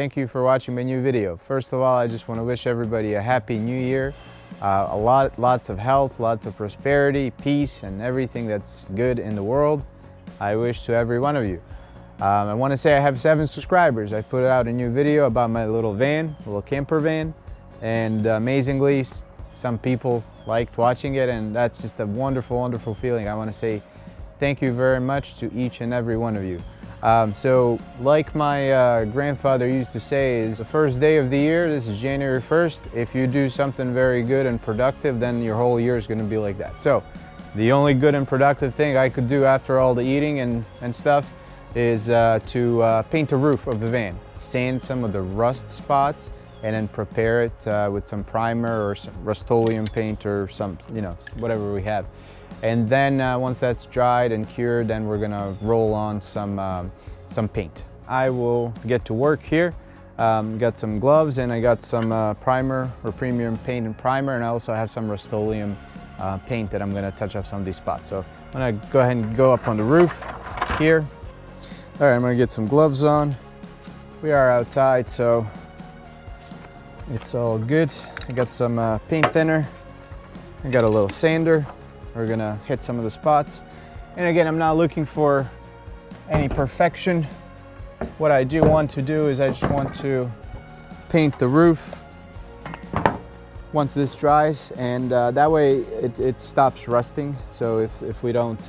Thank you for watching my new video. First of all, I just want to wish everybody a happy new year. Lots of health, lots of prosperity, peace, and everything that's good in the world. I wish to every one of you. I want to say I have 7 subscribers. I put out a new video about my little van, little camper van, and amazingly, some people liked watching it, and that's just a wonderful, wonderful feeling. I want to say thank you very much to each and every one of you. So like my grandfather used to say, is the first day of the year, this is January 1st, if you do something very good and productive, then your whole year is going to be like that. So the only good and productive thing I could do after all the eating and stuff is to paint the roof of the van, sand some of the rust spots, and then prepare it with some primer or some Rust-Oleum paint or some, whatever we have. And then once that's dried and cured, then we're gonna roll on some paint. I will get to work here. Got some gloves and I got some primer or premium paint and primer, and I also have some Rust-Oleum paint that I'm gonna touch up some of these spots. So I'm gonna go ahead and go up on the roof here. All right, I'm gonna get some gloves on. We are outside, so it's all good. I got some paint thinner. I got a little sander. We're gonna hit some of the spots. And again, I'm not looking for any perfection. What I do want to do is I just want to paint the roof once this dries, and that way it stops rusting. So if we don't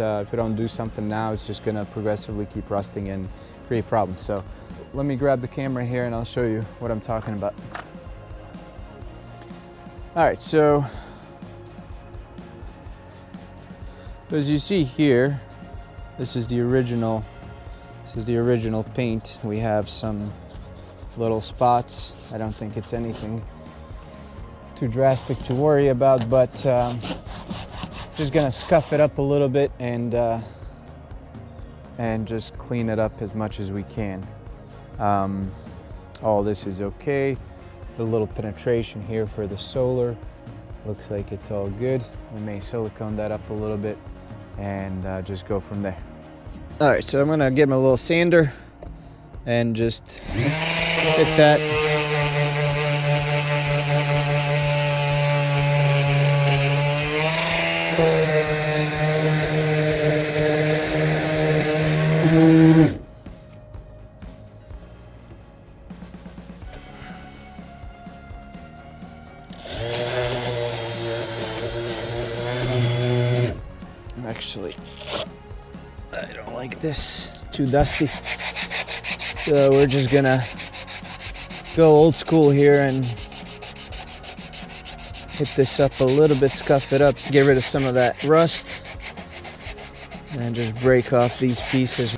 do something now, it's just gonna progressively keep rusting and create problems. So let me grab the camera here and I'll show you what I'm talking about. All right, so as you see here, this is the original paint. We have some little spots. I don't think it's anything too drastic to worry about, but just gonna scuff it up a little bit and just clean it up as much as we can. All this is okay. The little penetration here for the solar looks like it's all good. We may silicone that up a little bit and just go from there. All right, so I'm gonna get my little sander and just hit that. Actually, I don't like this, it's too dusty. So we're just gonna go old school here and hit this up a little bit, scuff it up, get rid of some of that rust, and just break off these pieces.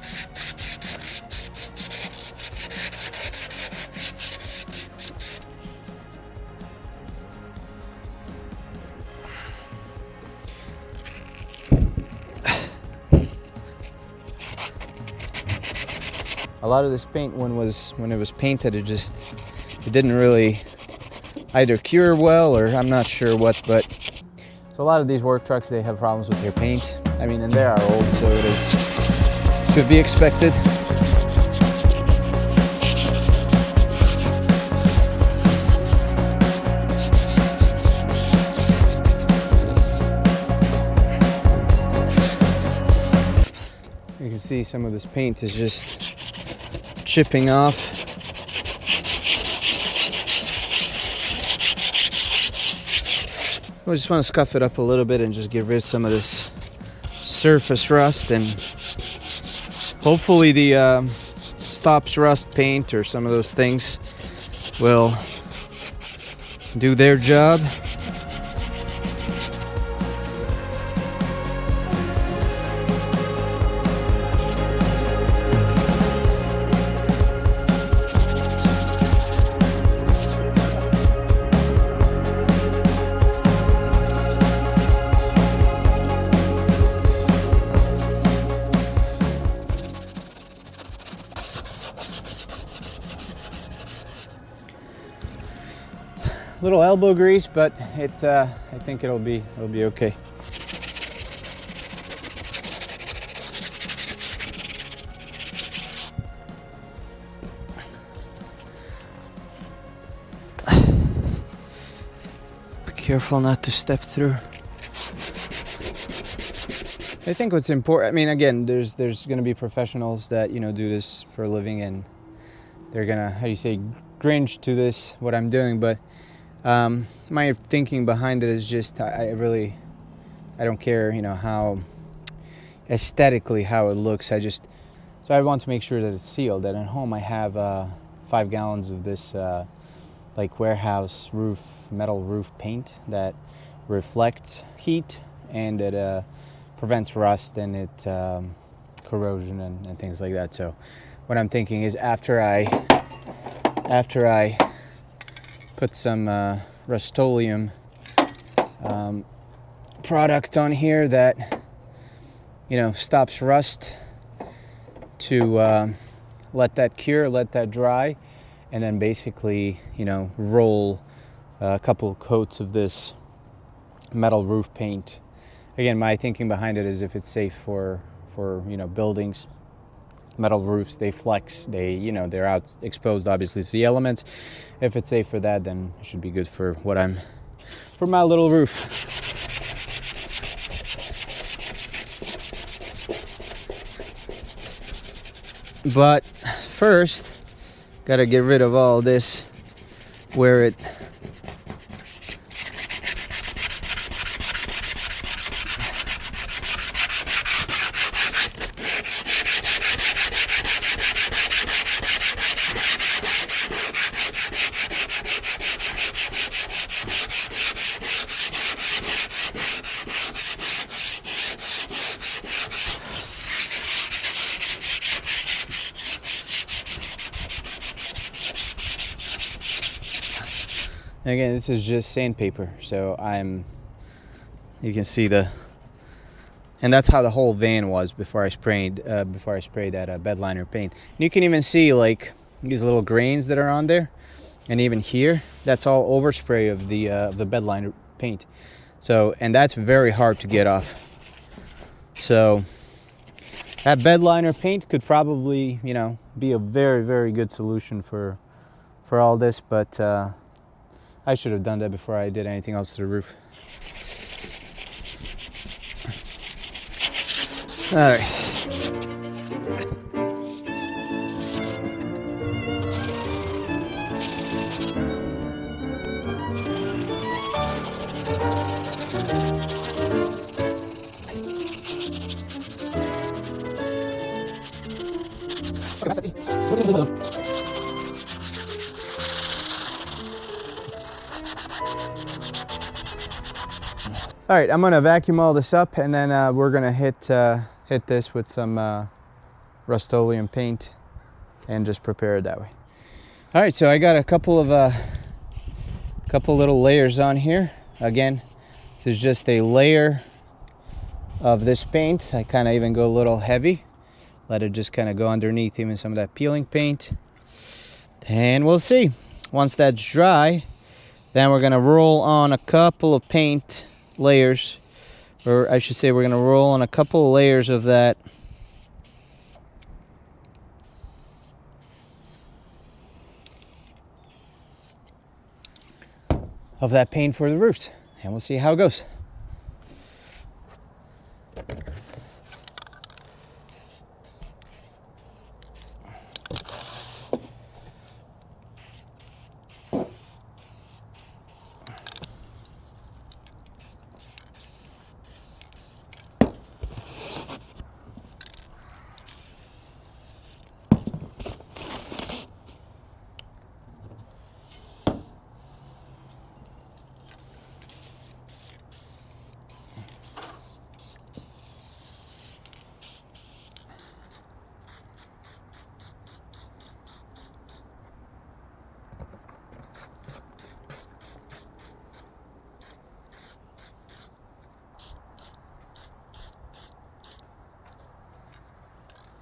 A lot of this paint, when it was painted, it didn't really either cure well, or I'm not sure what, but so a lot of these work trucks, they have problems with their paint. I mean, and they are old, so it is to be expected. You can see some of this paint is just chipping off. I just want to scuff it up a little bit and just get rid of some of this surface rust, and hopefully the stops rust paint or some of those things will do their job. Little elbow grease, but I think it'll be okay. Careful not to step through. I think what's important, I mean, again, there's going to be professionals that, you know, do this for a living, and they're going to, how do you say, cringe to this, what I'm doing. But my thinking behind it is just, I don't care, you know, how aesthetically how it looks. So I want to make sure that it's sealed. And at home I have 5 gallons of this like warehouse metal roof paint that reflects heat, and it prevents rust, and it corrosion and things like that. So what I'm thinking is after I put some Rust-Oleum product on here that, you know, stops rust, to let that cure, let that dry, and then basically, you know, roll a couple coats of this metal roof paint. Again, my thinking behind it is if it's safe for you know, buildings, metal roofs, they flex, they're out exposed obviously to the elements. If it's safe for that, then it should be good for my little roof. But first, gotta get rid of all this where it again, this is just sandpaper, so you can see and that's how the whole van was before I sprayed that bed liner paint. And you can even see like these little grains that are on there, and even here, that's all overspray of the bed liner paint. So, and that's very hard to get off. So that bed liner paint could probably, you know, be a very, very good solution for all this, but I should have done that before I did anything else to the roof. All right. All right, I'm gonna vacuum all this up, and then we're gonna hit this with some Rust-Oleum paint and just prepare it that way. All right, so I got a couple little layers on here. Again, this is just a layer of this paint. I kind of even go a little heavy. Let it just kind of go underneath even some of that peeling paint. And we'll see. Once that's dry, then we're gonna roll on a couple of paint layers, or I should say we're gonna roll on a couple of layers of that paint for the roofs, and we'll see how it goes.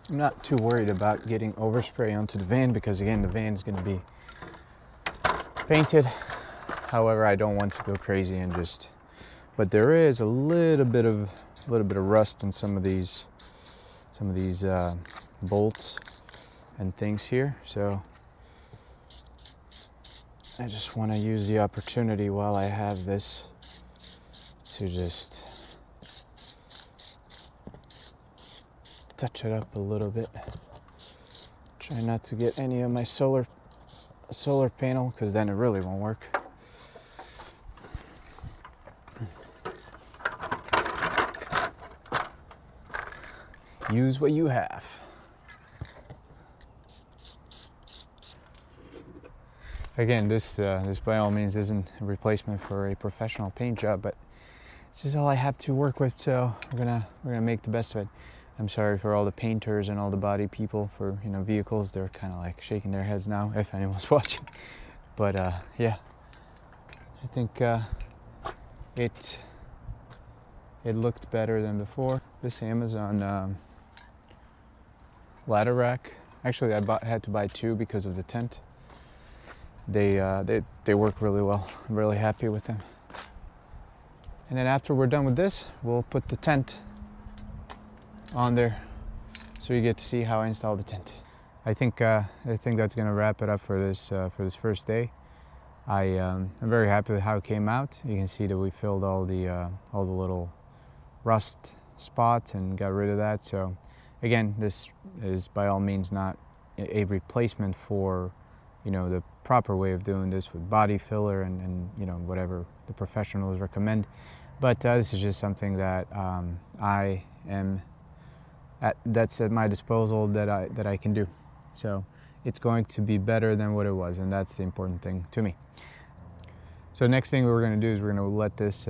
I'm not too worried about getting overspray onto the van because, again, the van is going to be painted. However, I don't want to go crazy and but there is a little bit of rust in some of these bolts and things here. So I just want to use the opportunity while I have this to just touch it up a little bit. Try not to get any of my solar panel, because then it really won't work. Use what you have. Again, this by all means isn't a replacement for a professional paint job, but this is all I have to work with, so we're gonna make the best of it. I'm sorry for all the painters and all the body people for, you know, vehicles. They're kind of like shaking their heads now, if anyone's watching. But yeah, I think it looked better than before. This Amazon ladder rack. Actually, I had to buy two because of the tent. They work really well. I'm really happy with them. And then after we're done with this, we'll put the tent on there, so you get to see how I install the tent. I think that's gonna wrap it up for this first day. I'm very happy with how it came out. You can see that we filled all the little rust spots and got rid of that. So again, this is by all means not a replacement for, you know, the proper way of doing this with body filler and you know, whatever the professionals recommend. But this is just something that that's at my disposal that I can do. So it's going to be better than what it was, and that's the important thing to me. So next thing we're going to do is we're going to let this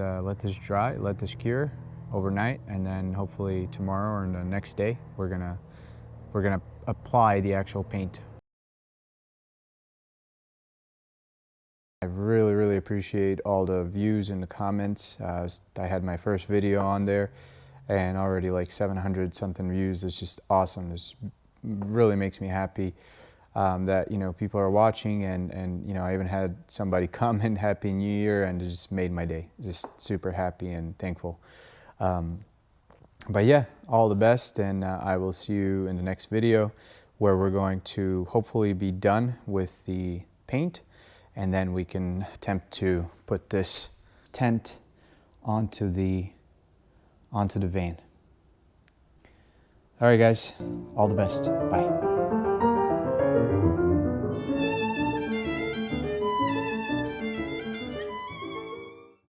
dry, let this cure overnight, and then hopefully tomorrow or the next day we're gonna apply the actual paint. I really appreciate all the views and the comments. I had my first video on there and already like 700 something views. It's just awesome. It really makes me happy that, you know, people are watching, and you know, I even had somebody comment Happy New Year, and it just made my day. Just super happy and thankful. But yeah, all the best, and I will see you in the next video, where we're going to hopefully be done with the paint, and then we can attempt to put this tent onto the van. All right, guys, all the best. Bye.